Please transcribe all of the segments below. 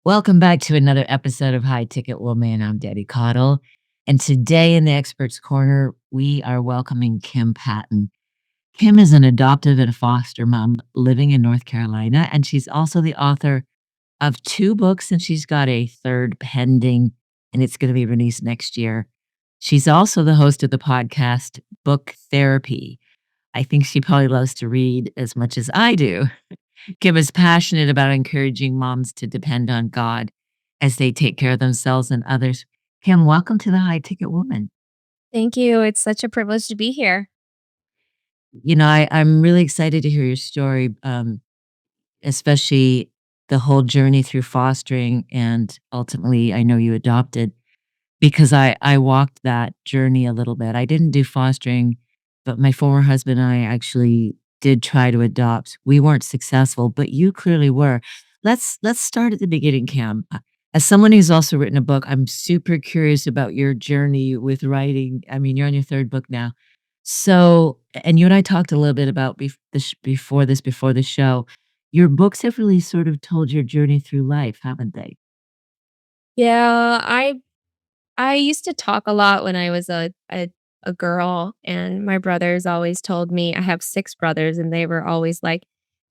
Welcome back to another episode of High Ticket Woman. I'm Debbie Cottle. And today in the Experts Corner, we are welcoming Kim Patton. Kim is an adoptive and foster mom living in North Carolina, and she's also the author of two books, and she's got a third pending, and it's going to be released next year. She's also the host of the podcast Book Therapy. I think she probably loves to read as much as I do. Kim is passionate about encouraging moms to depend on God as they take care of themselves and others. Kim, welcome to the High Ticket Woman. Thank you. It's such a privilege to be here. I'm really excited to hear your story, especially the whole journey through fostering and ultimately, I know you adopted. Because I walked that journey a little bit. I didn't do fostering, but my former husband and I actually did try to adopt. We weren't successful, but you clearly were. Let's start at the beginning, Cam. As someone who's also written a book, I'm super curious about your journey with writing. I mean, you're on your third book now. So, and you and I talked a little bit about before the show. Your books have really sort of told your journey through life, haven't they? Yeah, I used to talk a lot when I was a girl, and my brothers always told me. I have 6 brothers, and they were always like,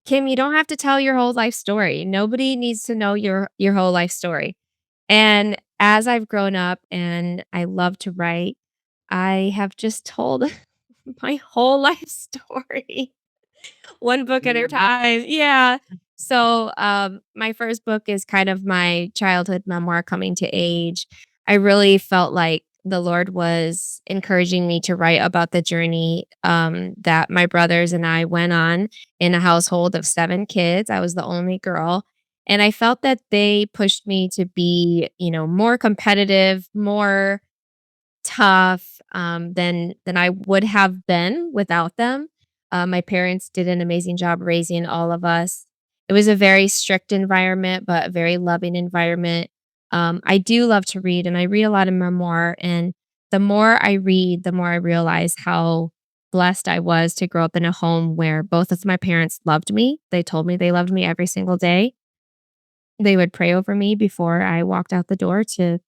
"Kim, you don't have to tell your whole life story. Nobody needs to know your whole life story." And as I've grown up and I love to write, I have just told my whole life story. One book at a time. Yeah. So, my first book is kind of my childhood memoir coming to age. I really felt like the Lord was encouraging me to write about the journey, that my brothers and I went on in a household of 7 kids. I was the only girl, and I felt that they pushed me to be, more competitive, more tough, than I would have been without them. My parents did an amazing job raising all of us. It was a very strict environment, but a very loving environment. I do love to read, and I read a lot of memoir, and the more I read, the more I realize how blessed I was to grow up in a home where both of my parents loved me. They told me they loved me every single day. They would pray over me before I walked out the door to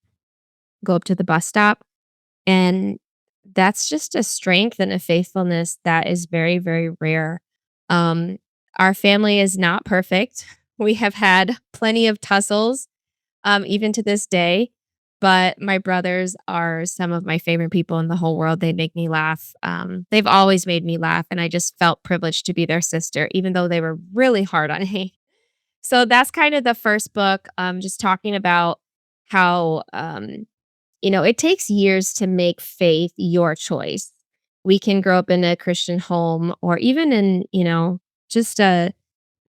go up to the bus stop. And that's just a strength and a faithfulness that is very, very rare. Um, our family is not perfect. We have had plenty of tussles, even to this day. But my brothers are some of my favorite people in the whole world. They make me laugh. They've always made me laugh. And I just felt privileged to be their sister, even though they were really hard on me. So that's kind of the first book, just talking about how it takes years to make faith your choice. We can grow up in a Christian home or even in, just a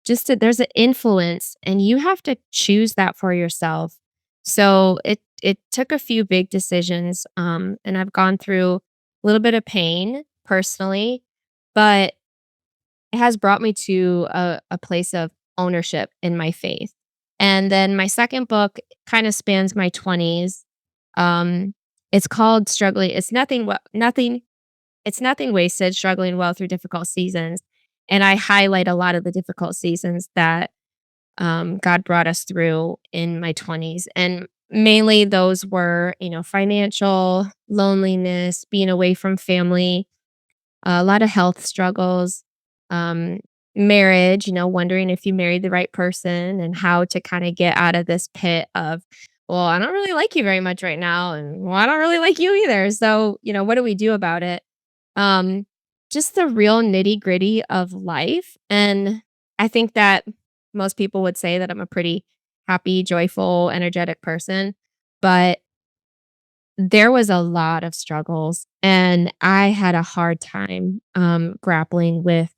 there's an influence and you have to choose that for yourself. So it took a few big decisions, and I've gone through a little bit of pain personally, but it has brought me to a place of ownership in my faith. And then my second book kind of spans my 20s. Um, it's called Struggling. It's nothing wasted, struggling well through difficult seasons. And I highlight a lot of the difficult seasons that God brought us through in my 20s. And mainly those were, financial, loneliness, being away from family, a lot of health struggles, um, marriage, wondering if you married the right person and how to kind of get out of this pit of, well, I don't really like you very much right now. And well, I don't really like you either. So, what do we do about it? Um, just the real nitty gritty of life. And I think that most people would say that I'm a pretty happy, joyful, energetic person. But there was a lot of struggles, and I had a hard time, grappling with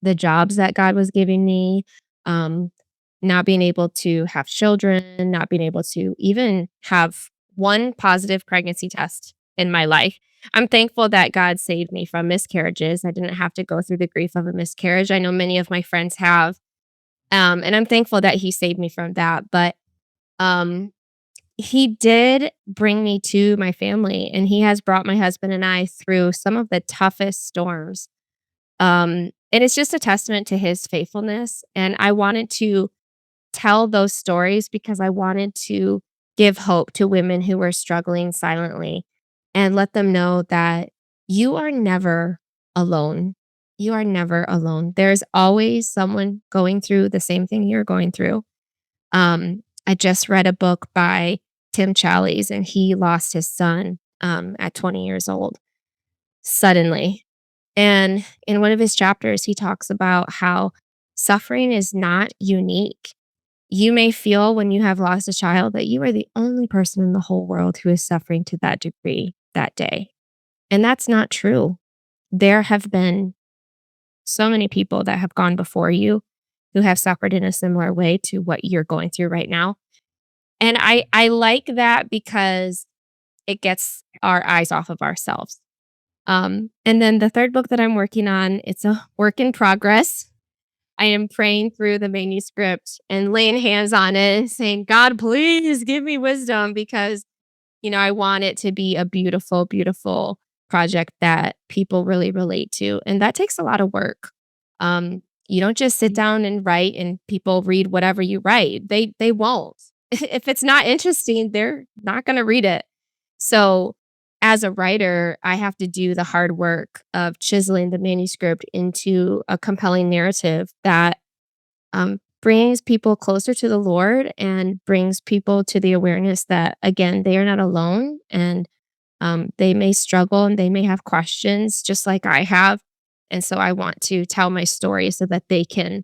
the jobs that God was giving me, um, not being able to have children, not being able to even have one positive pregnancy test in my life. I'm thankful that God saved me from miscarriages. I didn't have to go through the grief of a miscarriage. I know many of my friends have, and I'm thankful that He saved me from that. But um, he did bring me to my family, and he has brought my husband and I through some of the toughest storms. And it's just a testament to his faithfulness. And I wanted to tell those stories because I wanted to give hope to women who were struggling silently and let them know that you are never alone. You are never alone. There's always someone going through the same thing you're going through. I just read a book by Tim Challies, and he lost his son at 20 years old suddenly. And in one of his chapters, he talks about how suffering is not unique. You may feel when you have lost a child that you are the only person in the whole world who is suffering to that degree that day. And that's not true. There have been so many people that have gone before you who have suffered in a similar way to what you're going through right now. And I like that because it gets our eyes off of ourselves. And then the third book that I'm working on, it's a work in progress. I am praying through the manuscript and laying hands on it and saying, God, please give me wisdom because, I want it to be a beautiful, beautiful project that people really relate to. And that takes a lot of work. You don't just sit down and write and people read whatever you write. They won't. If it's not interesting, they're not going to read it. So as a writer, I have to do the hard work of chiseling the manuscript into a compelling narrative that brings people closer to the Lord and brings people to the awareness that, again, they are not alone and they may struggle and they may have questions just like I have. And so I want to tell my story so that they can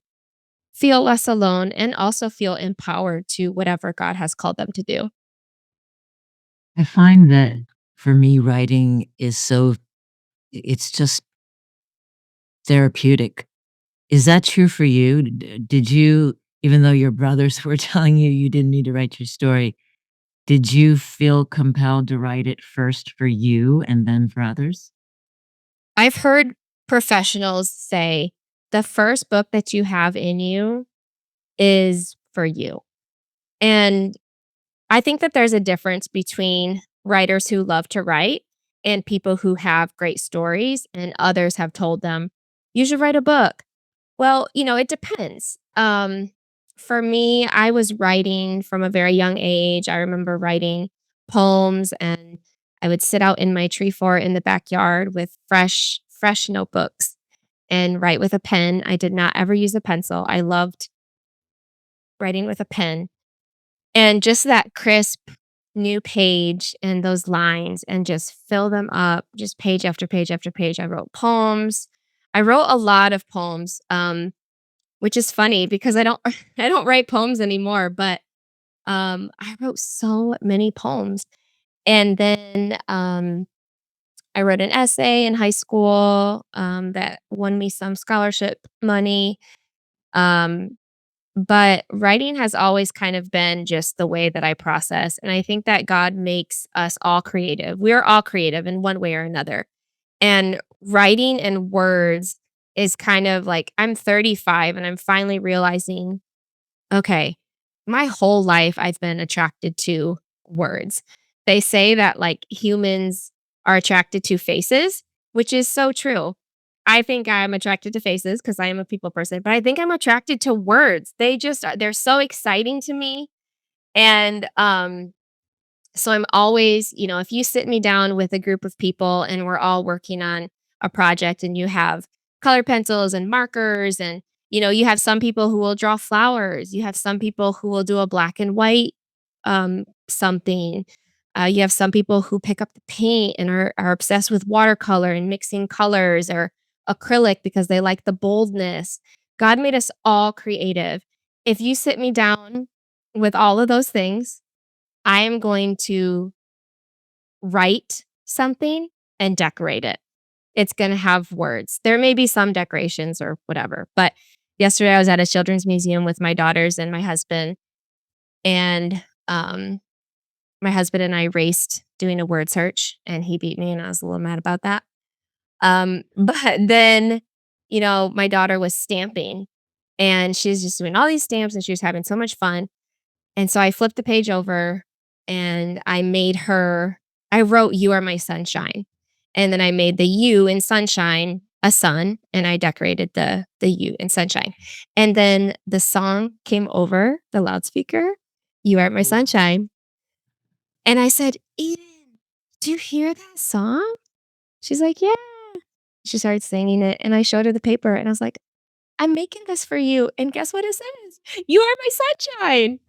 feel less alone and also feel empowered to whatever God has called them to do. I find that for me, writing is it's just therapeutic. Is that true for you? Did you, even though your brothers were telling you you didn't need to write your story, did you feel compelled to write it first for you and then for others? I've heard professionals say the first book that you have in you is for you. And I think that there's a difference between writers who love to write and people who have great stories and others have told them, you should write a book. Well, it depends. For me, I was writing from a very young age. I remember writing poems and I would sit out in my tree fort in the backyard with fresh notebooks and write with a pen. I did not ever use a pencil. I loved writing with a pen and just that crisp new page and those lines and just fill them up, just page after page after page. I wrote poems. I wrote a lot of poems, which is funny because I don't I don't write poems anymore, but I wrote so many poems. And then I wrote an essay in high school that won me some scholarship money. Um, but writing has always kind of been just the way that I process. And I think that God makes us all creative. We're all creative in one way or another. And writing in words is kind of like I'm 35 and I'm finally realizing, okay, my whole life I've been attracted to words. They say that like humans are attracted to faces, which is so true. I think I'm attracted to faces because I am a people person, but I think I'm attracted to words. They're so exciting to me. And so I'm always, if you sit me down with a group of people and we're all working on a project and you have color pencils and markers and you have some people who will draw flowers, you have some people who will do a black and white something. You have some people who pick up the paint and are obsessed with watercolor and mixing colors or acrylic because they like the boldness. God made us all creative. If you sit me down with all of those things, I am going to write something and decorate it. It's going to have words. There may be some decorations or whatever, but yesterday I was at a children's museum with my daughters and my husband, and my husband and I raced doing a word search, and he beat me, and I was a little mad about that. But then, my daughter was stamping, and she's just doing all these stamps, and she was having so much fun. And so I flipped the page over and I wrote "You are my sunshine." And then I made the "you" in sunshine a sun and I decorated the U in sunshine. And then the song came over the loudspeaker, "You Are My Sunshine." And I said, "Eden, do you hear that song?" She's like, "Yeah." She started singing it and I showed her the paper and I was like, "I'm making this for you." And guess what it says? "You are my sunshine."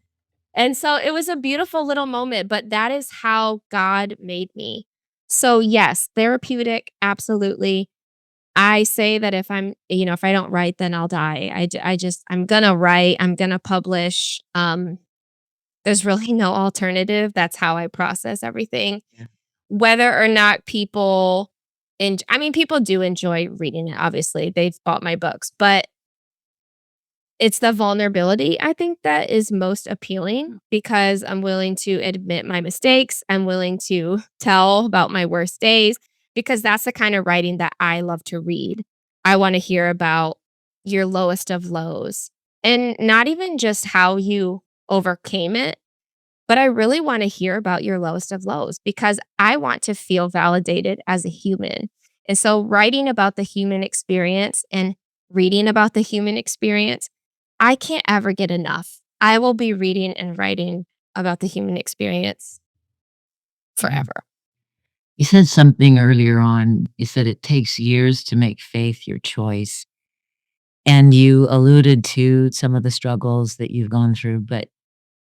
And so it was a beautiful little moment, but that is how God made me. So yes, therapeutic, absolutely. I say that if I don't write, then I'll die. I'm gonna write, I'm gonna publish. There's really no alternative. That's how I process everything. Yeah. Whether or not people, and I mean, people do enjoy reading it. Obviously, they've bought my books, but it's the vulnerability, I think, that is most appealing because I'm willing to admit my mistakes. I'm willing to tell about my worst days because that's the kind of writing that I love to read. I wanna hear about your lowest of lows, and not even just how you overcame it, but I really wanna hear about your lowest of lows because I want to feel validated as a human. And so writing about the human experience and reading about the human experience, I can't ever get enough. I will be reading and writing about the human experience Yeah. forever. You said something earlier on. You said it takes years to make faith your choice. And you alluded to some of the struggles that you've gone through, but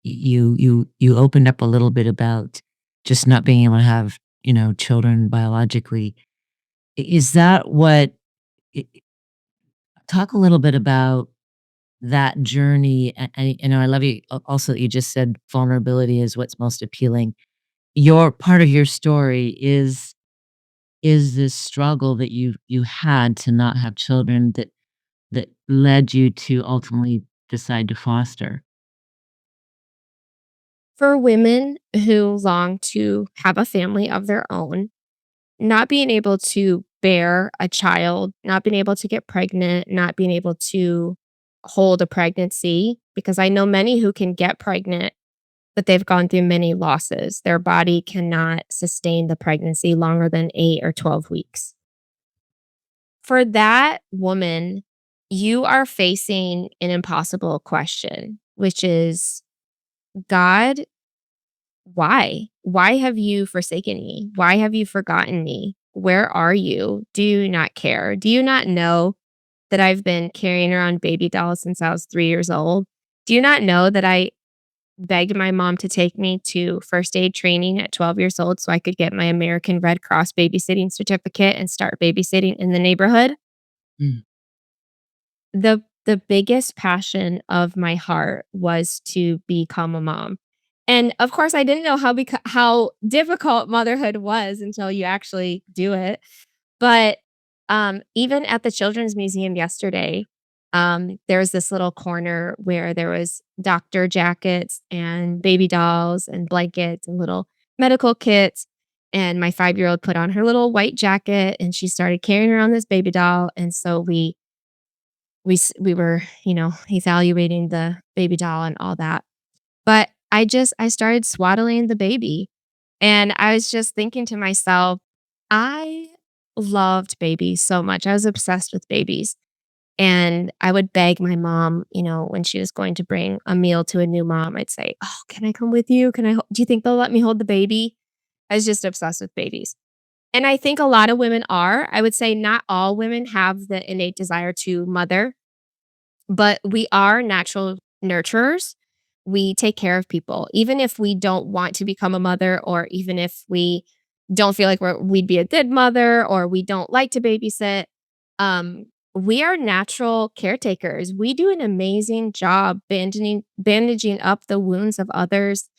you opened up a little bit about just not being able to have, children biologically. Is that what I talk a little bit about that journey? I love you also that you just said vulnerability is what's most appealing. Your part of your story is this struggle that you had to not have children that led you to ultimately decide to foster. For women who long to have a family of their own, not being able to bear a child, not being able to get pregnant, not being able to hold a pregnancy, because I know many who can get pregnant, but they've gone through many losses. Their body cannot sustain the pregnancy longer than 8 or 12 weeks. For that woman, you are facing an impossible question, which is, God, why? Why have you forsaken me? Why have you forgotten me? Where are you? Do you not care? Do you not know that I've been carrying around baby dolls since I was 3 years old? Do you not know that I begged my mom to take me to first aid training at 12 years old so I could get my American Red Cross babysitting certificate and start babysitting in the neighborhood? Mm. The biggest passion of my heart was to become a mom. And of course, I didn't know how difficult motherhood was until you actually do it. But, even at the Children's Museum yesterday, there was this little corner where there was doctor jackets and baby dolls and blankets and little medical kits, and my five-year-old put on her little white jacket, and she started carrying around this baby doll, and so we were, evaluating the baby doll and all that. But I started swaddling the baby, and I was just thinking to myself, I loved babies so much. I was obsessed with babies. And I would beg my mom, when she was going to bring a meal to a new mom, I'd say, "Oh, can I come with you? Do you think they'll let me hold the baby?" I was just obsessed with babies. And I think a lot of women are. I would say not all women have the innate desire to mother, but we are natural nurturers. We take care of people. Even if we don't want to become a mother, or even if we don't feel like we'd be a good mother, or we don't like to babysit, we are natural caretakers. We do an amazing job bandaging up the wounds of others.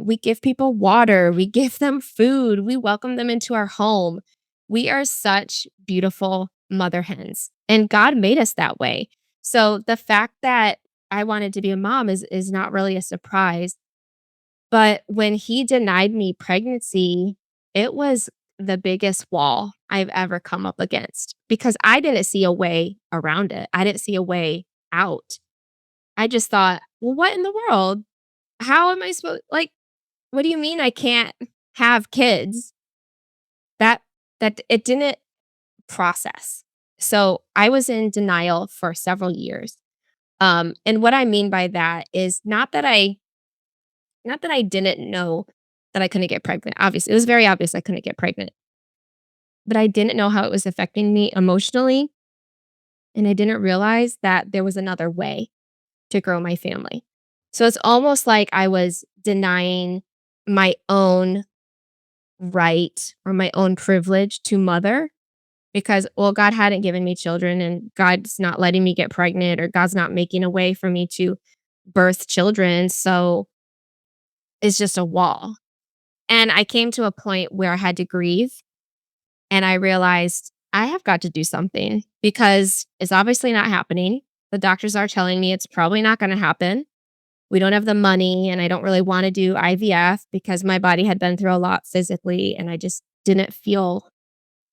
We give people water, we give them food, we welcome them into our home. We are such beautiful mother hens, and God made us that way. So the fact that I wanted to be a mom is not really a surprise. But when he denied me pregnancy, it was the biggest wall I've ever come up against because I didn't see a way around it. I didn't see a way out. I just thought, well, what in the world? How am I supposed like, what do you mean I can't have kids? That that it didn't process. So I was in denial for several years. And what I mean by that is not that I didn't know that I couldn't get pregnant. Obviously, it was very obvious I couldn't get pregnant, but I didn't know how it was affecting me emotionally. And I didn't realize that there was another way to grow my family. So it's almost like I was denying my own right or my own privilege to mother because, well, God hadn't given me children and God's not letting me get pregnant or God's not making a way for me to birth children. So it's just a wall. And I came to a point where I had to grieve and I realized I have got to do something because it's obviously not happening. The doctors are telling me it's probably not going to happen. We don't have the money and I don't really want to do IVF because my body had been through a lot physically and I just didn't feel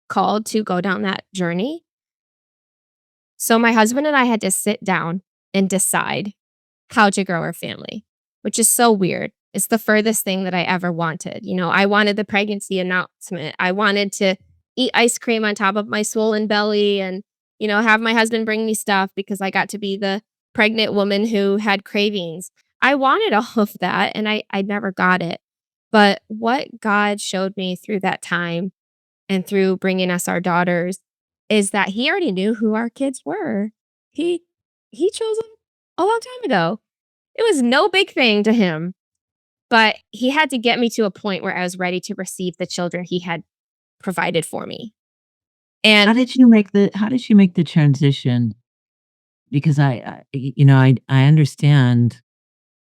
called to go down that journey. So my husband and I had to sit down and decide how to grow our family, which is so weird. It's the furthest thing that I ever wanted. I wanted the pregnancy announcement. I wanted to eat ice cream on top of my swollen belly and, have my husband bring me stuff because I got to be the pregnant woman who had cravings. I wanted all of that and I never got it. But what God showed me through that time and through bringing us our daughters is that he already knew who our kids were. He chose them a long time ago. It was no big thing to him, but he had to get me to a point where I was ready to receive the children he had provided for me. And How did you make the transition? Because I understand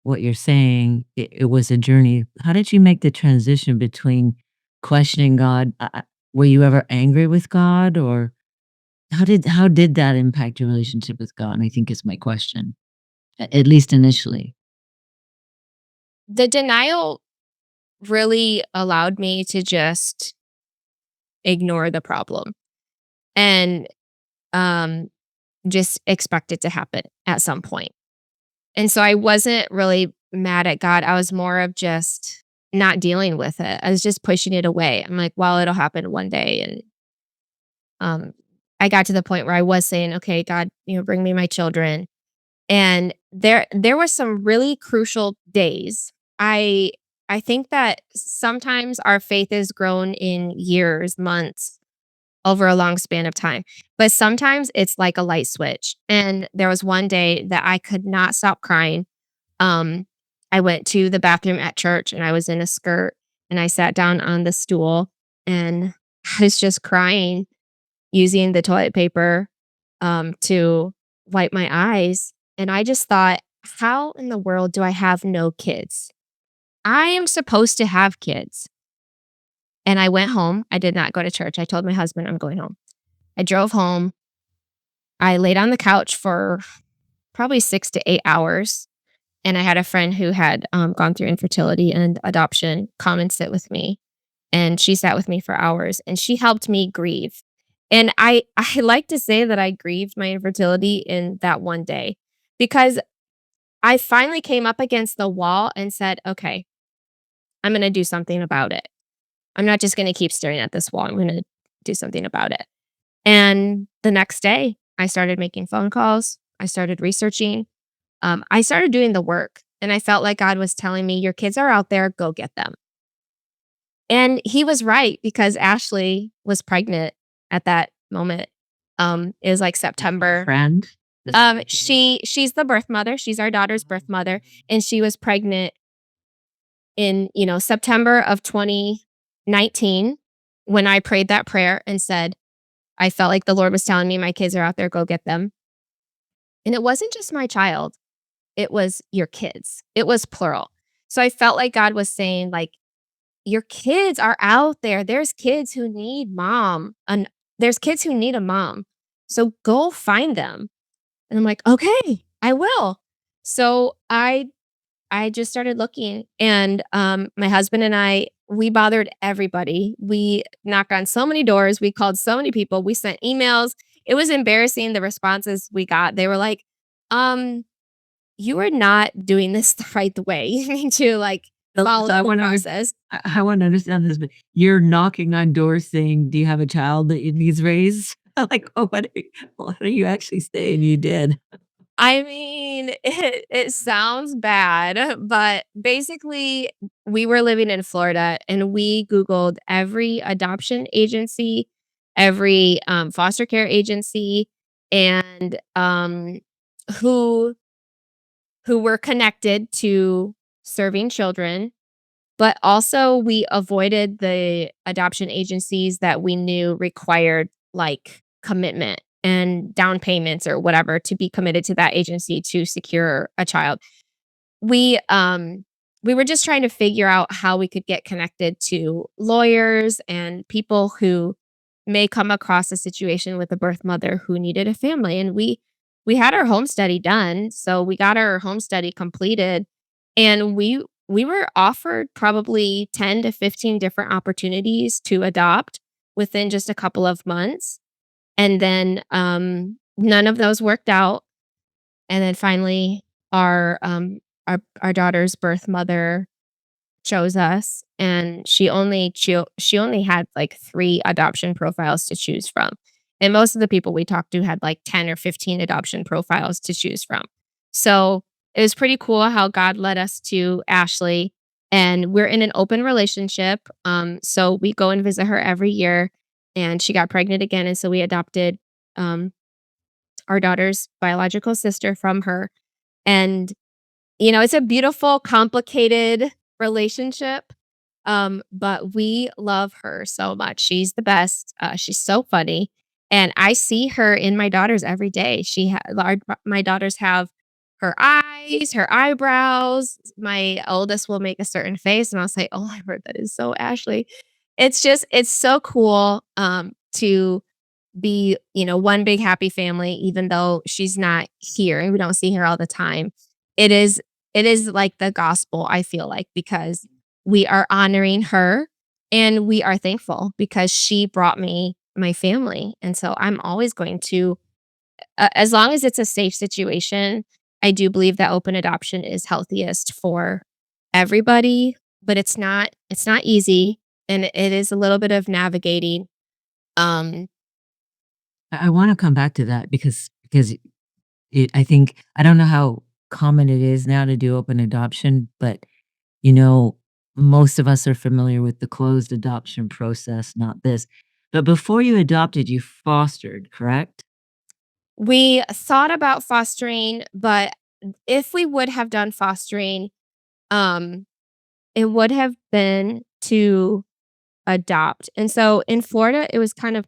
what you're saying. It was a journey. How did you make the transition between questioning God? Were you ever angry with God, or how did that impact your relationship with God? I think is my question, at least initially. the denial really allowed me to just ignore the problem and um just expect it to happen at some point. And so I wasn't really mad at God. I was more of just not dealing with it. I was just pushing it away. I'm like, well, it'll happen one day. And I got to the point where I was saying, okay, God, bring me my children. And there were some really crucial days. I I think that sometimes our faith is grown in years, months, over a long span of time. But sometimes it's like a light switch. And there was one day that I could not stop crying. Um, I went to the bathroom at church and I was in a skirt and I sat down on the stool and I was just crying using the toilet paper to wipe my eyes. And I just thought, how in the world do I have no kids? I am supposed to have kids. And I went home. I did not go to church. I told my husband I'm going home. I drove home. I laid on the couch for probably 6 to 8 hours. And I had a friend who had gone through infertility and adoption come and sit with me. And she sat with me for hours and she helped me grieve. And I like to say that I grieved my infertility in that one day because I finally came up against the wall and said, okay, I'm going to do something about it. I'm not just going to keep staring at this wall. I'm going to do something about it. And the next day, I started making phone calls. I started researching. I started doing the work. And I felt like God was telling me, your kids are out there, go get them. And he was right because Ashley was pregnant at that moment. It was like September. Friend? She's the birth mother. She's our daughter's birth mother. And she was pregnant in, September of 2019 when I prayed that prayer and said, I felt like the Lord was telling me my kids are out there, go get them. And it wasn't just my child, it was your kids. It was plural. So I felt like God was saying, like, your kids are out there. There's kids who need mom, and there's kids who need a mom. So go find them. And I'm like, okay, I will. So I just started looking and my husband and we bothered everybody. We knocked on so many doors, we called so many people, we sent emails. It was embarrassing the responses we got. They were like, you are not doing this the right way. You need to follow So I the want to process. I want to understand this, but you're knocking on doors saying, "Do you have a child that it needs raised?" Like, oh, what are you actually saying you did? I mean, it sounds bad, but basically, we were living in Florida and we Googled every adoption agency, every, foster care agency, and, who who were connected to serving children, but also we avoided the adoption agencies that we knew required, like, commitment and down payments or whatever to be committed to that agency to secure a child. We, um we were just trying to figure out how we could get connected to lawyers and people who may come across a situation with a birth mother who needed a family, and we had our home study done, so we got our home study completed, and we were offered probably 10 to 15 different opportunities to adopt within just a couple of months, and then, none of those worked out, and then finally, our, um, our daughter's birth mother chose us, and she only had, like, 3 adoption profiles to choose from, and most of the people we talked to had, like, 10 or 15 adoption profiles to choose from. So, it was pretty cool how God led us to Ashley, and we're in an open relationship, so we go and visit her every year, and she got pregnant again, and so we adopted, um, our daughter's biological sister from her, and it's a beautiful, complicated relationship, but we love her so much. She's the best. She's so funny, and I see her in my daughters every day. My daughters have her eyes, her eyebrows. My oldest will make a certain face, and I'll say, "Oh my word, that is so Ashley." It's so cool to be, one big happy family, even though she's not here and we don't see her all the time. It is it is like the gospel, I feel like, because we are honoring her and we are thankful because she brought me my family. And so I'm always going to, as long as it's a safe situation, I do believe that open adoption is healthiest for everybody, but it's not easy and it is a little bit of navigating. Um I wanna come back to that because I think I don't know how common it is now to do open adoption, but, you know, most of us are familiar with the closed adoption process, not this. But before you adopted, you fostered, correct? We thought about fostering, but if we would have done fostering, um, it would have been to adopt. And so in Florida, it was kind of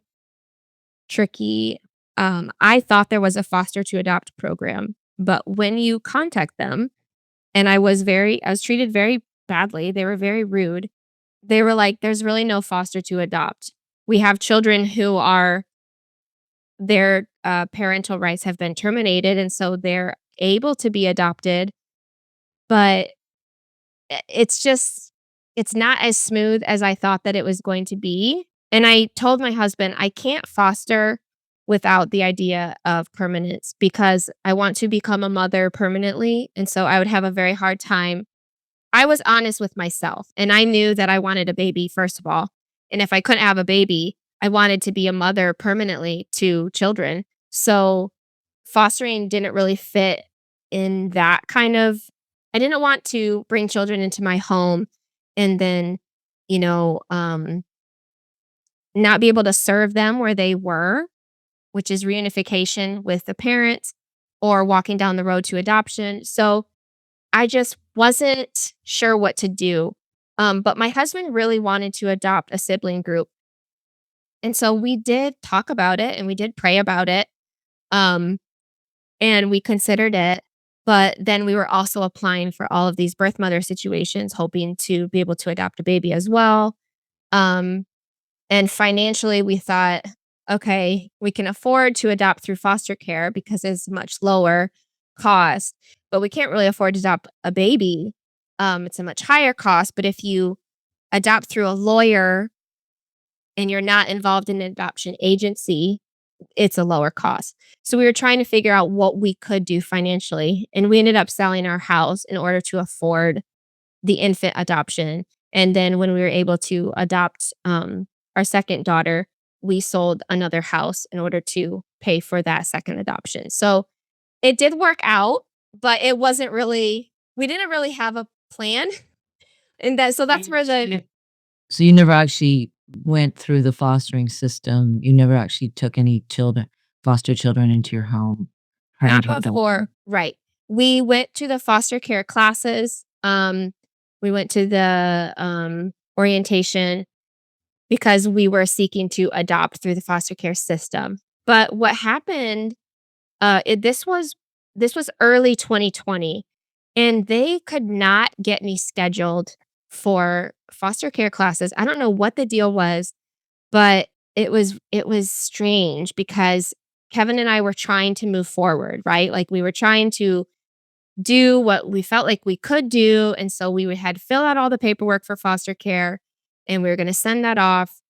tricky. I thought there was a foster to adopt program, but when you contact them, and I was treated very badly. They were very rude. They were like, there's really no foster to adopt. We have children who are their parental rights have been terminated, and so they're able to be adopted, but it's not as smooth as I thought that it was going to be. And I told my husband, I can't foster without the idea of permanence because I want to become a mother permanently. And so I would have a very hard time. I was honest with myself and I knew that I wanted a baby, first of all. And if I couldn't have a baby, I wanted to be a mother permanently to children. So fostering didn't really fit in that kind of. I didn't want to bring children into my home and then, you know, um, not be able to serve them where they were, which is reunification with the parents or walking down the road to adoption. So I just wasn't sure what to do. But my husband really wanted to adopt a sibling group. And so we did talk about it and we did pray about it. Um, and we considered it. But then we were also applying for all of these birth mother situations, hoping to be able to adopt a baby as well. Um, and financially, we thought, okay, we can afford to adopt through foster care because it's much lower cost, but we can't really afford to adopt a baby. It's a much higher cost. But if you adopt through a lawyer and you're not involved in an adoption agency, it's a lower cost. So we were trying to figure out what we could do financially, and we ended up selling our house in order to afford the infant adoption. And then when we were able to adopt our second daughter, we sold another house in order to pay for that second adoption. So it did work out, but it wasn't really we didn't really have a plan. And that's where the So you never actually went through the fostering system. You never actually took any children foster children into your home prior not to adoption. before right. We went to the foster care classes. We went to the, orientation because we were seeking to adopt through the foster care system. But what happened, this was early 2020, and they could not get me scheduled for foster care classes. I don't know what the deal was, but it was strange because Kevin and I were trying to move forward, right? Like, we were trying to do what we felt like we could do, and so we had to fill out all the paperwork for foster care, and we were gonna send that off,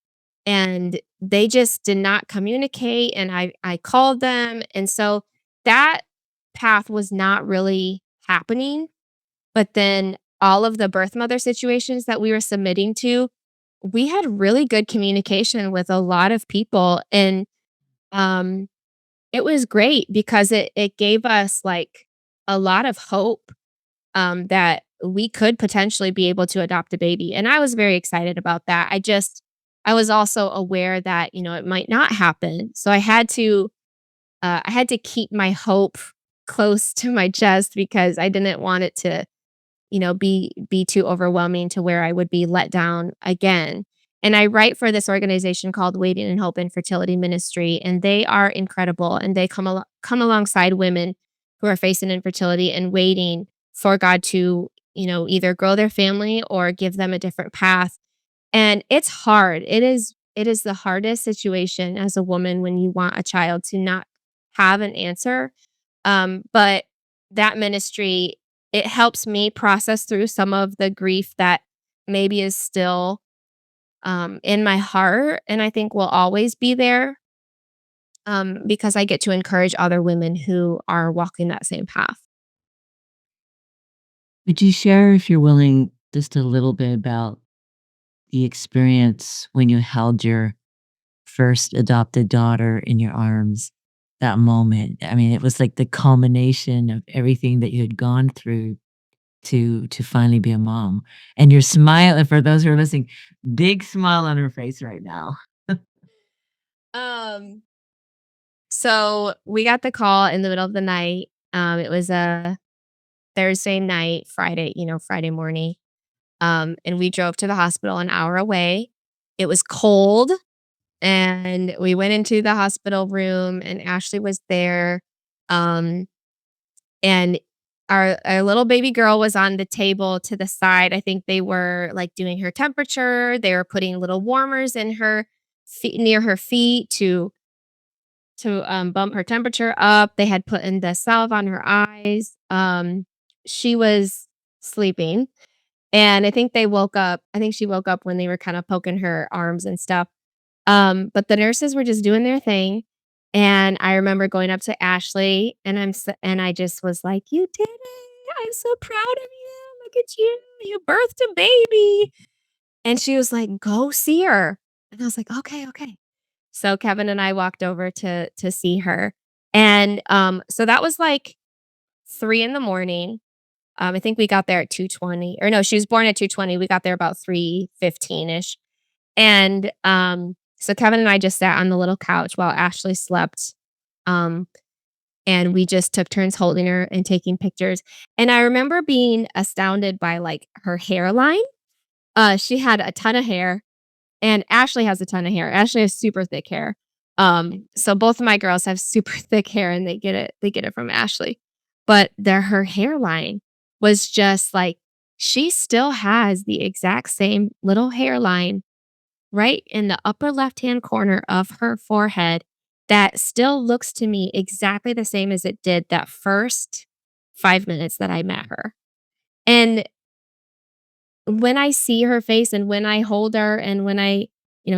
and they just did not communicate, and I called them, and so that path was not really happening, but then all of the birth mother situations that we were submitting to, we had really good communication with a lot of people, and, um, it was great because it gave us, like, a lot of hope, that we could potentially be able to adopt a baby, and I was very excited about that. I was also aware that, it might not happen, so I had to keep my hope close to my chest because I didn't want it to, be too overwhelming to where I would be let down again. And I write for this organization called Waiting and Hope Infertility Ministry, and they are incredible, and they come alongside women who are facing infertility and waiting for God to, either grow their family or give them a different path. And it's hard. It is the hardest situation as a woman when you want a child to not have an answer. But that ministry, it helps me process through some of the grief that maybe is still in my heart, and I think will always be there, because I get to encourage other women who are walking that same path. Would you share, if you're willing, just a little bit about the experience when you held your first adopted daughter in your arms, that moment? I mean, it was like the culmination of everything that you had gone through to finally be a mom. And your smile, and for those who are listening, big smile on her face right now. Um, so we got the call in the middle of the night. It was a Thursday night, Friday morning. And we drove to the hospital an hour away. It was cold, and we went into the hospital room, and Ashley was there. Um, and our little baby girl was on the table to the side. I think they were like doing her temperature. They were putting little warmers in her feet near her feet to bump her temperature up. They had put in the salve on her eyes. She was sleeping, and I think she woke up when they were kind of poking her arms and stuff. But the nurses were just doing their thing, and I remember going up to Ashley, and and I just was like, "You did it. I'm so proud of you. Look at you. You birthed a baby." And she was like, "Go see her." And I was like, "Okay, okay." So Kevin and I walked over to see her. And so that was like 3 in the morning. I think we got there at 2:20, or no, she was born at 2:20. We got there about 3:15ish. And, so Kevin and I just sat on the little couch while Ashley slept, um, and we just took turns holding her and taking pictures. And I remember being astounded by, like, her hairline. She had a ton of hair, and Ashley has a ton of hair. Ashley has super thick hair. So both of my girls have super thick hair, and they get it from Ashley. But her hairline was just like she still has the exact same little hairline right in the upper left-hand corner of her forehead that still looks to me exactly the same as it did that first 5 minutes that I met her. And when I see her face and when I hold her and when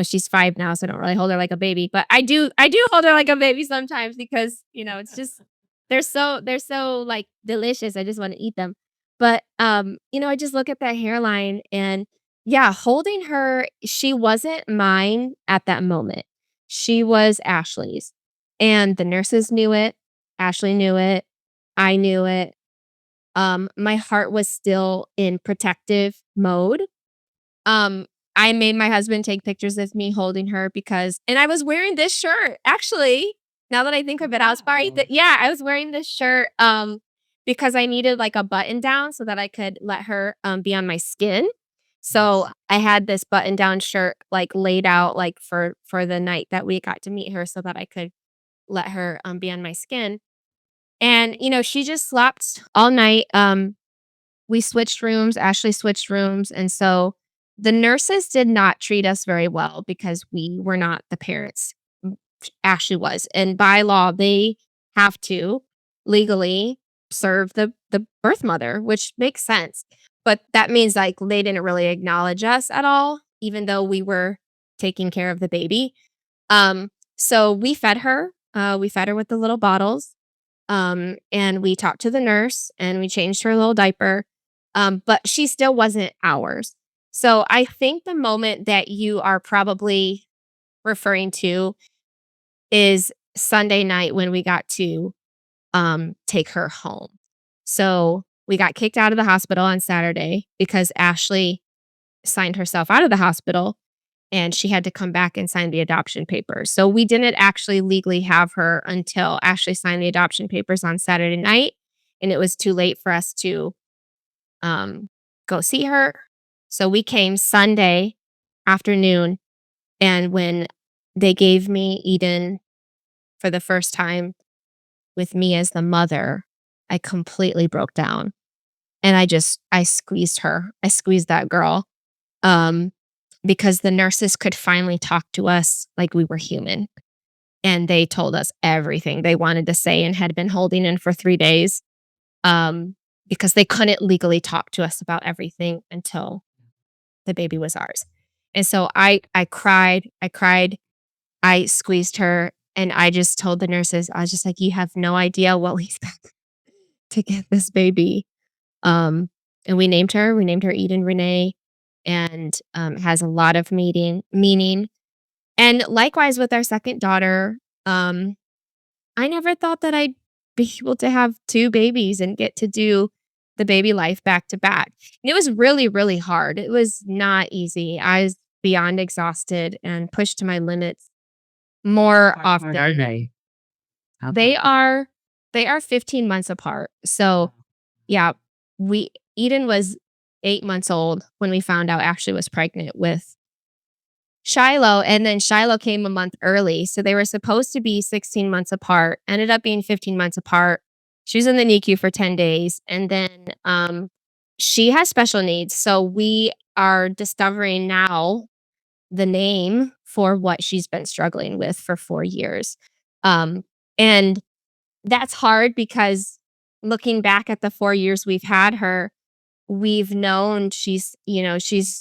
she's 5 now, so I don't really hold her like a baby, but I do hold her like a baby sometimes because, it's just they're so, like, delicious, I just wanna eat them. But, I just look at that hairline and, yeah, holding her, she wasn't mine at that moment. She was Ashley's, and the nurses knew it, Ashley knew it, I knew it. My heart was still in protective mode. Um, I made my husband take pictures of me holding her because and I was wearing this shirt. Actually, now that I think of it, I was wearing Wow. I was wearing this shirt, because I needed, like, a button down so that I could let her, be on my skin. So, Yes. I had this button down shirt, like, laid out, like, for the night that we got to meet her so that I could let her, be on my skin. And, she just slept all night. We switched rooms, Ashley switched rooms, and so the nurses did not treat us very well because we were not the parents. Ashley was, and by law, they have to legally serve the birth mother, which makes sense, but that means, like, they didn't really acknowledge us at all, even though we were taking care of the baby. So we fed her with the little bottles, and we talked to the nurse and we changed her little diaper. But she still wasn't ours. So I think the moment that you are probably referring to is Sunday night when we got to take her home. So we got kicked out of the hospital on Saturday because Ashley signed herself out of the hospital and she had to come back and sign the adoption papers. So we didn't actually legally have her until Ashley signed the adoption papers on Saturday night, and it was too late for us to um, go see her. So we came Sunday afternoon, and when they gave me Eden for the first time with me as the mother, I completely broke down and I squeezed her. I squeezed that girl. Um, because the nurses could finally talk to us like we were human. And they told us everything they wanted to say and had been holding in for 3 days, because they couldn't legally talk to us about everything until the baby was ours. And so I cried, I squeezed her, and I just told the nurses, I was just like, "You have no idea what we spent to get this baby." Um, and we named her Eden Renee, and, has a lot of meaning. And likewise with our second daughter, I never thought that I'd be able to have 2 babies and get to do the baby life back to back. And it was really, really hard. It was not easy. I was beyond exhausted and pushed to my limits more How far apart are often. they? How far They are they are 15 months apart. So, yeah, we Eden was 8 months old when we found out Ashley was pregnant with Shiloh, and then Shiloh came a month early, so they were supposed to be 16 months apart, ended up being 15 months apart. She was in the NICU for 10 days, and then, she has special needs, so we are discovering now the name for what she's been struggling with for 4 years. And that's hard because looking back at the 4 years we've had her, we've known she's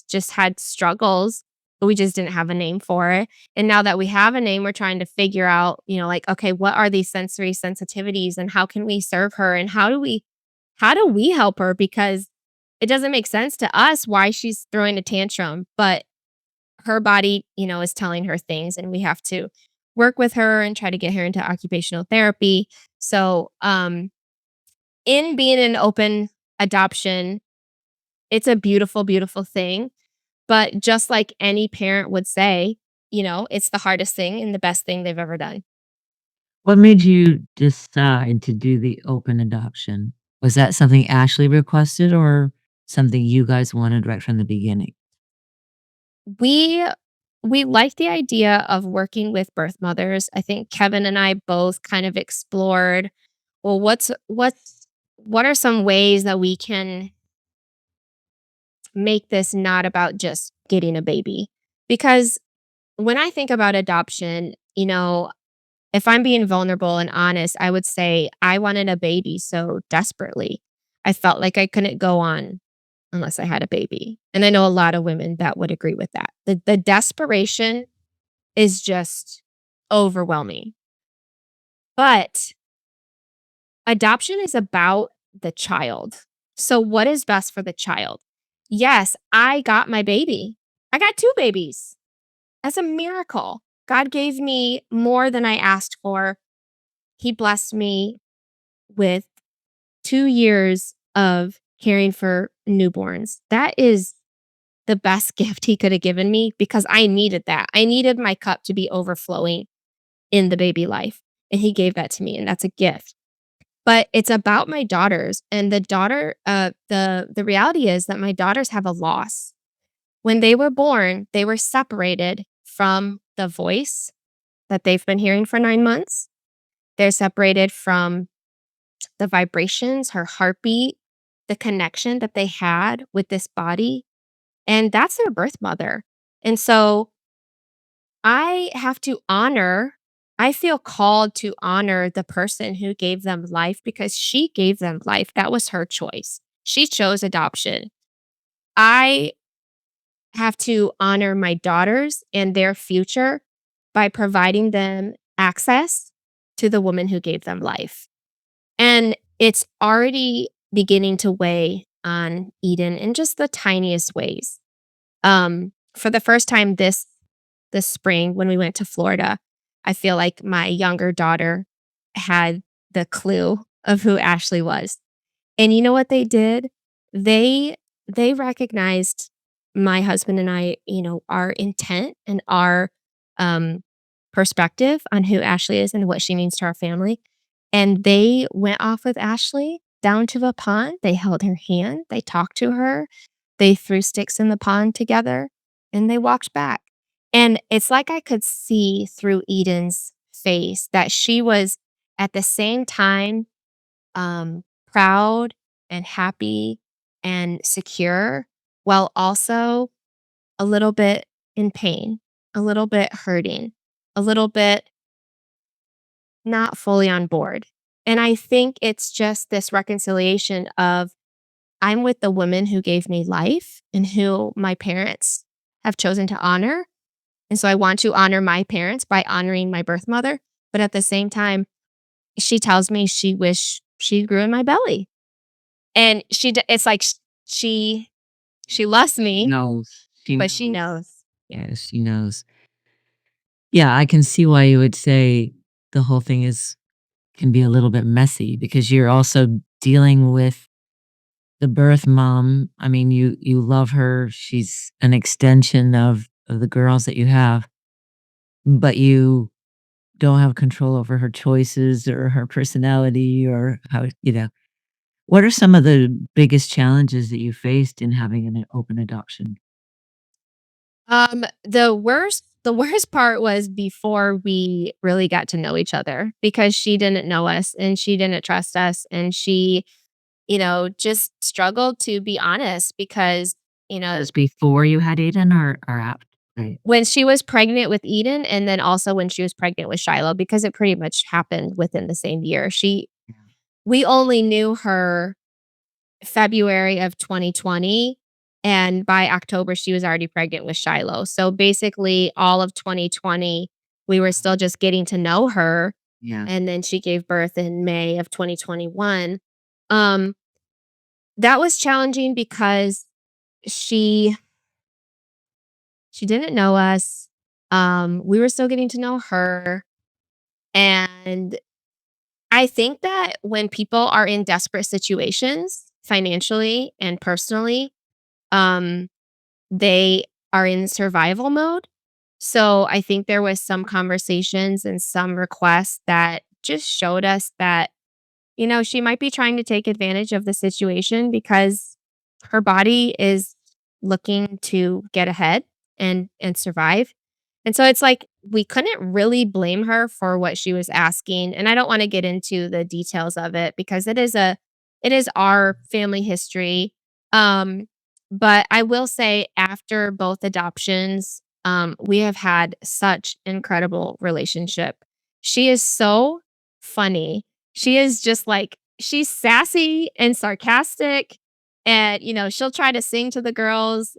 just had struggles, but we just didn't have a name for it. And now that we have a name, we're trying to figure out, like, okay, what are these sensory sensitivities and how can we serve her and how do we help her? Because it doesn't make sense to us why she's throwing a tantrum, but her body, is telling her things and we have to work with her and try to get her into occupational therapy. So, in being an open adoption, it's a beautiful, beautiful thing. But just like any parent would say, it's the hardest thing and the best thing they've ever done. What made you decide to do the open adoption? Was that something Ashley requested or something you guys wanted right from the beginning? We we like the idea of working with birth mothers. I think Kevin and I both kind of explored, well, what are some ways that we can make this not about just getting a baby? Because when I think about adoption, if I'm being vulnerable and honest, I would say I wanted a baby so desperately. I felt like I couldn't go on unless I had a baby. And I know a lot of women that would agree with that. The desperation is just overwhelming. But adoption is about the child. So what is best for the child? Yes, I got my baby. I got 2 babies. That's a miracle. God gave me more than I asked for. He blessed me with 2 years of caring for newborns. That is the best gift he could have given me because I needed that. I needed my cup to be overflowing in the baby life, and he gave that to me, and that's a gift. But it's about my daughters, and the reality is that my daughters have a loss. When they were born, they were separated from the voice that they've been hearing for 9 months. They're separated from the vibrations, her heartbeat, the connection that they had with this body, and that's their birth mother. And so I have to honor I feel called to honor the person who gave them life because she gave them life. That was her choice. She chose adoption. I have to honor my daughters and their future by providing them access to the woman who gave them life. And it's already beginning to weigh on Eden in just the tiniest ways. For the first time this spring when we went to Florida, I feel like my younger daughter had the clue of who Ashley was. And you know what they did? They they recognized my husband and I, our intent and our um perspective on who Ashley is and what she means to our family. And they went off with Ashley down to the pond. They held her hand, they talked to her, they threw sticks in the pond together, and they walked back. And it's like I could see through Eden's face that she was at the same time proud and happy and secure, while also a little bit in pain, a little bit hurting, a little bit not fully on board. And I think it's just this reconciliation of I'm with the woman who gave me life and who my parents have chosen to honor. And so I want to honor my parents by honoring my birth mother. But at the same time, she tells me she wish she grew in my belly. And it's like she she loves me, Knows. She but she knows. knows. Yes, she knows. Yeah, I can see why you would say the whole thing is can be a little bit messy because you're also dealing with the birth mom. I mean, you love her. She's an extension of the girls that you have, but you don't have control over her choices or her personality or how. What are some of the biggest challenges that you faced in having an open adoption? The worst part was before we really got to know each other because she didn't know us and she didn't trust us and she, just struggled to be honest because, As before you had Aiden or after? Right. when she was pregnant with Eden and then also when she was pregnant with Shiloh, because it pretty much happened within the same year. Yeah. We only knew her February of 2020, and by October, she was already pregnant with Shiloh. So basically, all of 2020, we were still just getting to know her, Yeah. and then she gave birth in May of 2021. Um, that was challenging because she she didn't know us. We were still getting to know her, and I think that when people are in desperate situations, financially and personally, um, they are in survival mode. So I think there was some conversations and some requests that just showed us that, she might be trying to take advantage of the situation because her body is looking to get ahead and survive. And so it's like we couldn't really blame her for what she was asking. And I don't want to get into the details of it because it is our family history. Um, but I will say after both adoptions, we have had such incredible relationship. She is so funny. She is just like she's sassy and sarcastic and she'll try to sing to the girls.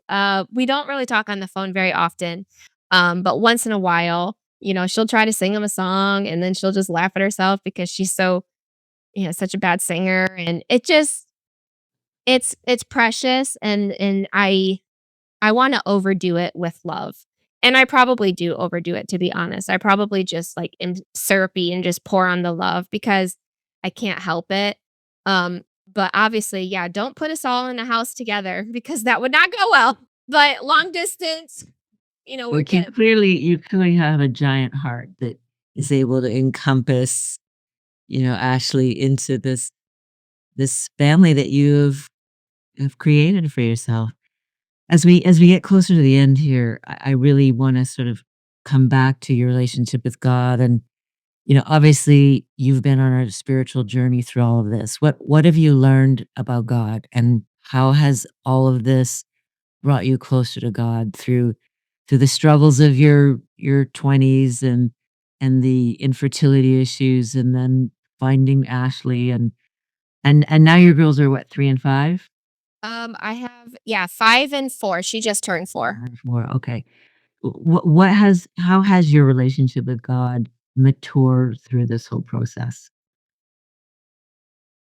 We don't really talk on the phone very often. But once in a while, she'll try to sing them a song and then she'll just laugh at herself because she's so, such a bad singer and it's precious and I want to overdo it with love. And I probably do overdo it, to be honest. I probably just, like, am syrupy and just pour on the love because I can't help it. But obviously, yeah, don't put us all in a house together because that would not go well. But long distance, we're Which you good. clearly have a giant heart that is able to encompass, Ashley into this family that have created for yourself. As we get closer to the end here, I really wanna sort of come back to your relationship with God and, obviously, you've been on a spiritual journey through all of this. What have you learned about God, and how has all of this brought you closer to God through the struggles of your 20s and the infertility issues and then finding Ashley and now your girls are what, 3 and 5? I have, yeah, 5 and 4. She just turned 4. 4, okay. What has how has your relationship with God matured through this whole process?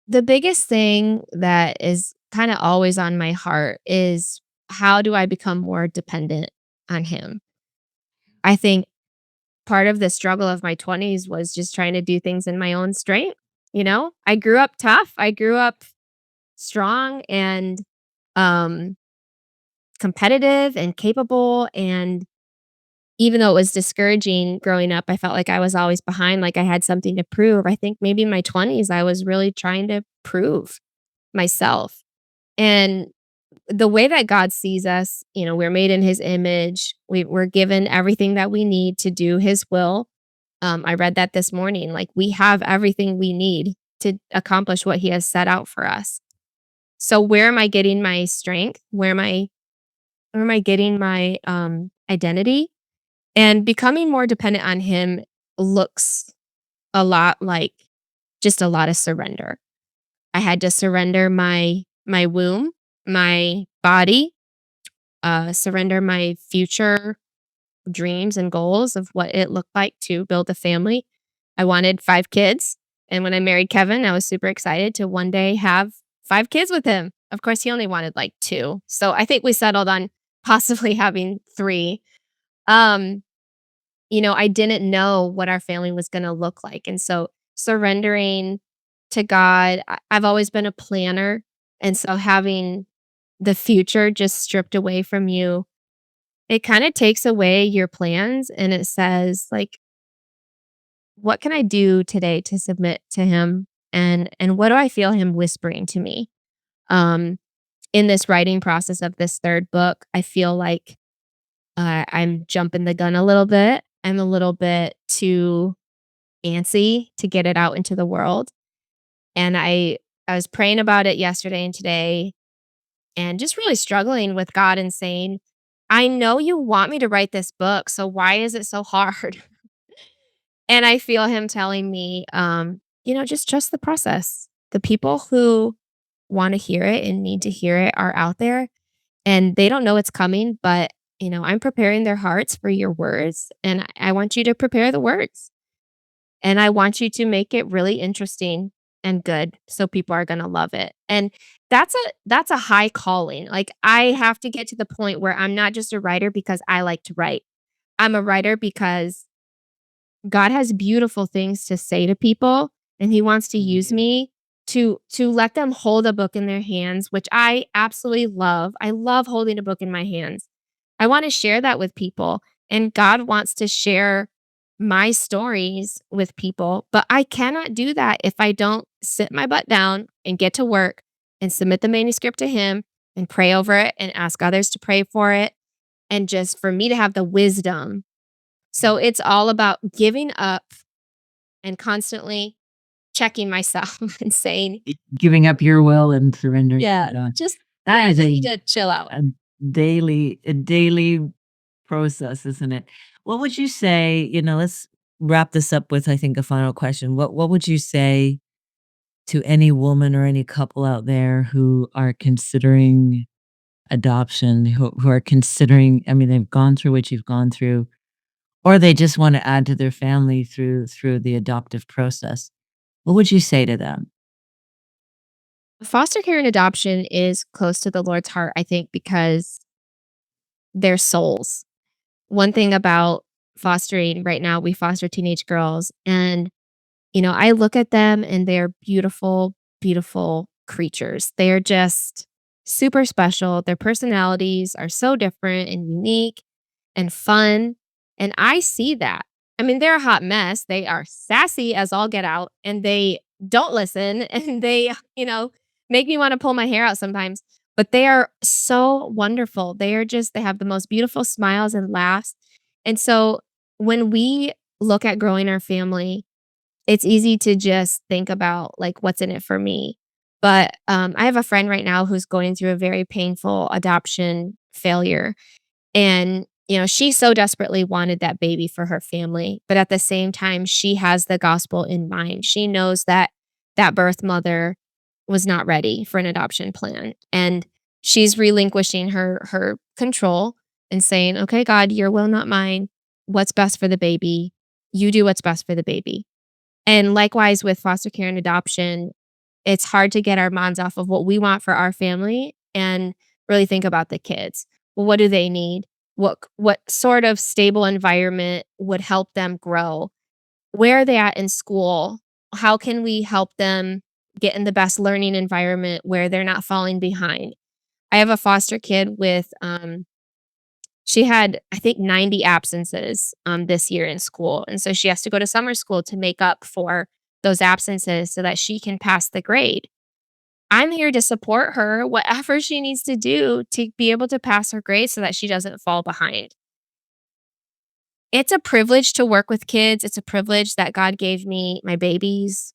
The biggest thing that is kinda always on my heart is how do I become more dependent on him? I think part of the struggle of my 20s was just trying to do things in my own strength, you know? I grew up tough, I grew up strong and, um, competitive and capable, and even though it was discouraging growing up, I felt like I was always behind, like I had something to prove. I think maybe in my 20s, I was really trying to prove myself. And the way that God sees us, we're made in his image. We're given everything that we need to do his will. I read that this morning. Like we have everything we need to accomplish what he has set out for us. So where am I getting my strength? Where am I getting my identity? And becoming more dependent on him looks a lot like just a lot of surrender. I had to surrender my womb, my body, surrender my future dreams and goals of what it looked like to build a family. I wanted 5 kids, and when I married Kevin, I was super excited to one day have 5 kids with him. Of course, he only wanted, like, 2, so I think we settled on possibly having 3. Um, I didn't know what our family was gonna look like, and so surrendering to God, I've always been a planner, and so having the future just stripped away from you, it kinda takes away your plans, and it says, like, "What can I do today to submit to him, and what do I feel him whispering to me?" Um, in this writing process of this 3rd book, I feel like, I'm jumping the gun a little bit. I'm a little bit too antsy to get it out into the world, and I was praying about it yesterday and today and just really struggling with God and saying, "I know you want me to write this book, so why is it so hard?" And I feel him telling me, just trust the process. The people who want to hear it and need to hear it are out there and they don't know it's coming, but I'm preparing their hearts for your words and I want you to prepare the words and I want you to make it really interesting and good so people are going to love it. And that's a high calling. Like I have to get to the point where I'm not just a writer because I like to write. I'm a writer because God has beautiful things to say to people, and he wants to use Mhm. me to let them hold a book in their hands, which I absolutely love. I love holding a book in my hands. I wanna share that with people, and God wants to share my stories with people, but I cannot do that if I don't sit my butt down and get to work and submit the manuscript to him and pray over it and ask others to pray for it, and just for me to have the wisdom. So it's all about giving up and constantly checking myself and saying, Giving up your will and surrendering to "Yeah, God. just That is I need to chill out." a daily process, isn't it? What would you say, let's wrap this up with, I think, a final question. What would you say to any woman or any couple out there who are considering adoption, who are considering, I mean, they've gone through what you've gone through, or they just want to add to their family through the adoptive process. What would you say to them? Foster care and adoption is close to the Lord's heart, I think, because they're souls. one thing about fostering right now, we foster teenage girls, and I look at them and they're beautiful, beautiful creatures. They're just super special. Their personalities are so different and unique and fun. And I see that. I mean, they're a hot mess. They are sassy as all get out and they don't listen and they make me want to pull my hair out sometimes. But they are so wonderful. They have the most beautiful smiles and laughs. And so when we look at growing our family, it's easy to just think about, like, what's in it for me. But, I have a friend right now who's going through a very painful adoption failure, and, she so desperately wanted that baby for her family, but at the same time, she has the gospel in mind. She knows that that birth mother was not ready for an adoption plan, and she's relinquishing her control and saying, "Okay, God, your will, not mine. What's best for the baby? You do what's best for the baby." And likewise with foster care and adoption, it's hard to get our minds off of what we want for our family and really think about the kids. Well, what do they need? What sort of stable environment would help them grow? Where are they at in school? How can we help them get in the best learning environment where they're not falling behind? I have a foster kid with she had, I think, 90 absences, this year in school, and so she has to go to summer school to make up for those absences so that she can pass the grade. I'm here to support her, whatever she needs to do to be able to pass her grade so that she doesn't fall behind. It's a privilege to work with kids, it's a privilege that God gave me my babies,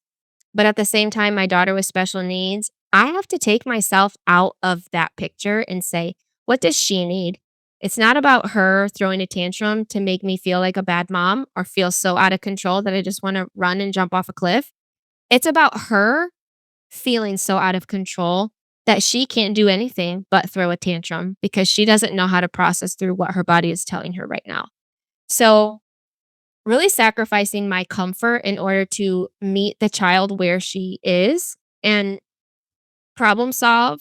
but at the same time, my daughter with special needs, I have to take myself out of that picture and say, "What does she need?" It's not about her throwing a tantrum to make me feel like a bad mom or feel so out of control that I just wanna run and jump off a cliff. It's about her feeling so out of control that she can't do anything but throw a tantrum because she doesn't know how to process through what her body is telling her right now. So, really sacrificing my comfort in order to meet the child where she is and problem solve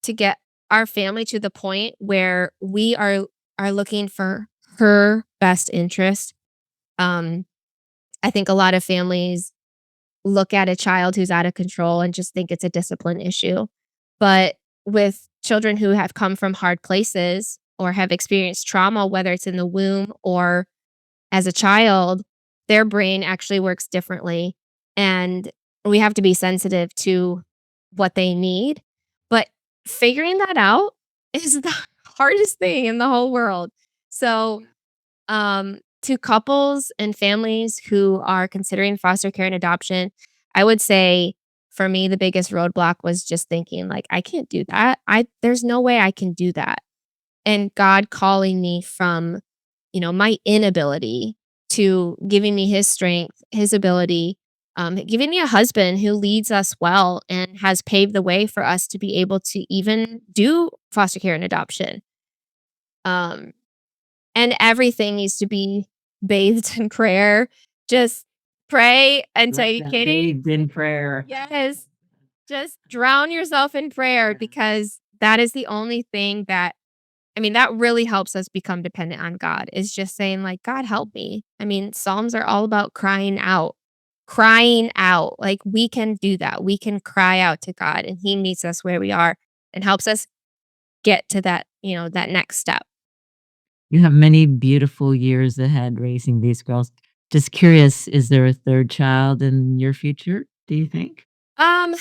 to get our family to the point where we are looking for her best interest. Um, I think a lot of families look at a child who's out of control and just think it's a discipline issue. But with children who have come from hard places or have experienced trauma, whether it's in the womb or as a child, their brain actually works differently, and we have to be sensitive to what they need, but figuring that out is the hardest thing in the whole world. So, to couples and families who are considering foster care and adoption, I would say for me, the biggest roadblock was just thinking like, "I can't do that. I There's no way I can do that." And God calling me from, my inability to giving me his strength, his ability, giving me a husband who leads us well and has paved the way for us to be able to even do foster care and adoption. Um, and everything needs to be bathed in prayer. Just pray until you kidding. Bathed in prayer. Yes. Just drown yourself in prayer because that is the only thing that really helps us become dependent on God, is just saying like, "God, help me." I mean, Psalms are all about crying out. Crying out. Like, we can do that. We can cry out to God, and he meets us where we are and helps us get to that next step. You have many beautiful years ahead raising these girls. Just curious, is there a 3rd child in your future, do you think? Um,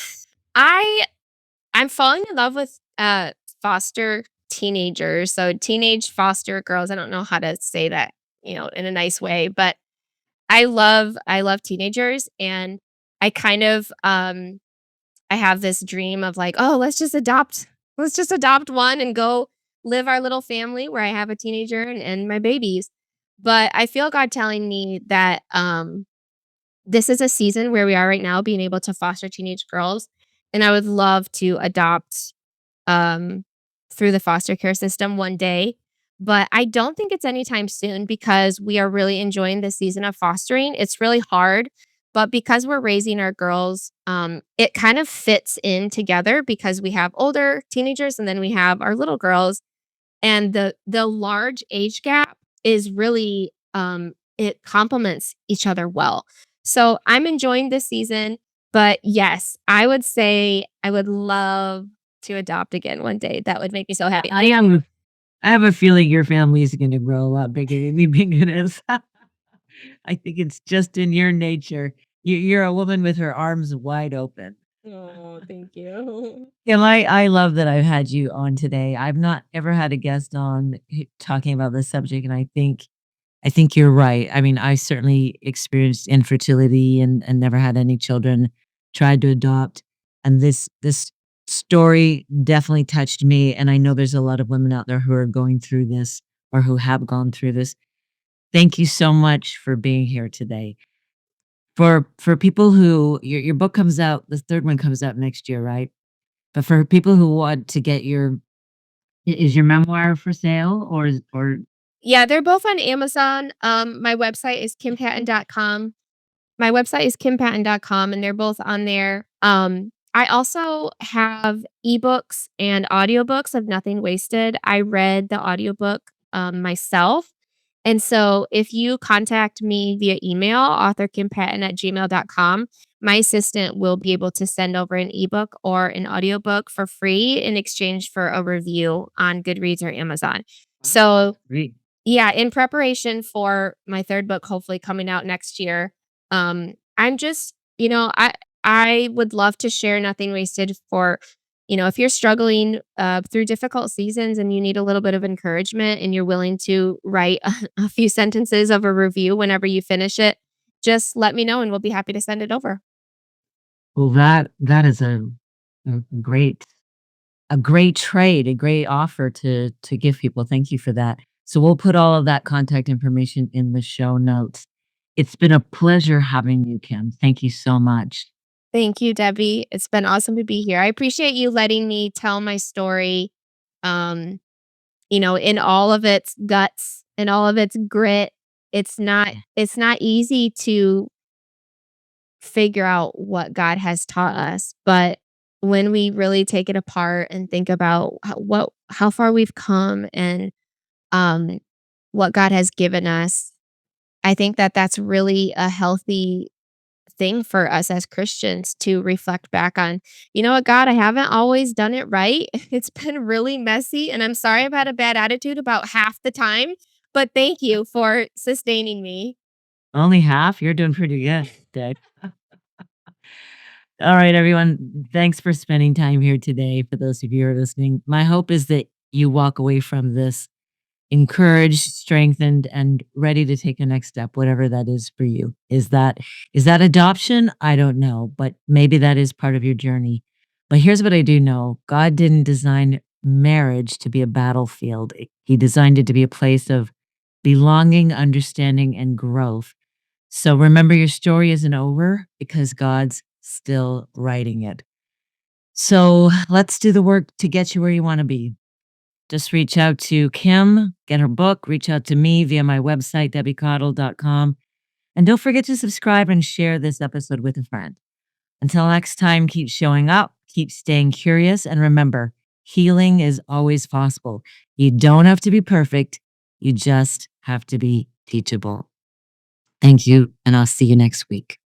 I I'm falling in love with, foster teenagers, so teenage foster girls. I don't know how to say that, in a nice way, but I love teenagers, and I kind of, I have this dream of like, "Oh, let's just adopt one and go live our little family where I have a teenager and my babies." But I feel God telling me that, this is a season where we are right now being able to foster teenage girls, and I would love to adopt um, through the foster care system one day. But I don't think it's anytime soon because we are really enjoying this season of fostering. It's really hard, but because we're raising our girls, it kind of fits in together because we have older teenagers and then we have our little girls, and the large age gap is really, it complements each other well. So I'm enjoying this season, but yes, I would say I would love to adopt again one day. That would make me so happy. I have a feeling your family is gonna grow a lot bigger than you think it is. I think it's just in your nature. You're a woman with her arms wide open. Oh, thank you. Yeah, I love that I've had you on today. I've not ever had a guest on talking about this subject, and I think you're right. I mean, I certainly experienced infertility and never had any children, tried to adopt, and this story definitely touched me, and I know there's a lot of women out there who are going through this or who have gone through this. Thank you so much for being here today. For people who your book comes out, the 3rd one comes out next year, right? But for people who want to get your is your memoir for sale or Yeah, they're both on Amazon. My website is kimpatton.com. My website is kimpatton.com, and they're both on there. I also have ebooks and audiobooks of Nothing Wasted. I read the audiobook, myself. And so if you contact me via email, authorkimpatton@gmail.com, my assistant will be able to send over an ebook or an audiobook for free in exchange for a review on Goodreads or Amazon. Wow, that's So great. yeah, in preparation for my 3rd book hopefully coming out next year, I'm just, I would love to share Nothing Wasted for, if you're struggling through difficult seasons and you need a little bit of encouragement and you're willing to write a few sentences of a review whenever you finish it, just let me know and we'll be happy to send it over. Well, that is a great a great trade, a great offer to give people. Thank you for that. So we'll put all of that contact information in the show notes. It's been a pleasure having you, Kim. Thank you so much. Thank you, Debbie. It's been awesome to be here. I appreciate you letting me tell my story. Um, in all of its guts and all of its grit. It's not easy to figure out what God has taught us, but when we really take it apart and think about how far we've come and um what God has given us, I think that that's really a healthy thing for us as Christians to reflect back on. You know what, God, I haven't always done it right. It's been really messy, and I'm sorry I've had a bad attitude about half the time, but thank you for sustaining me. Only half? You're doing pretty good, Dave. All right, everyone. Thanks for spending time here today. For those of you who are listening, my hope is that you walk away from this encouraged, strengthened, and ready to take a next step, whatever that is for you. Is that adoption? I don't know, but maybe that is part of your journey. But here's what I do know. God didn't design marriage to be a battlefield. He designed it to be a place of belonging, understanding, and growth. So remember your story isn't over because God's still writing it. So let's do the work to get you where you want to be. Just reach out to Kim, get her book, reach out to me via my website, debbiecottle.com. And don't forget to subscribe and share this episode with a friend. Until next time, keep showing up, keep staying curious, and remember, healing is always possible. You don't have to be perfect, you just have to be teachable. Thank you, and I'll see you next week.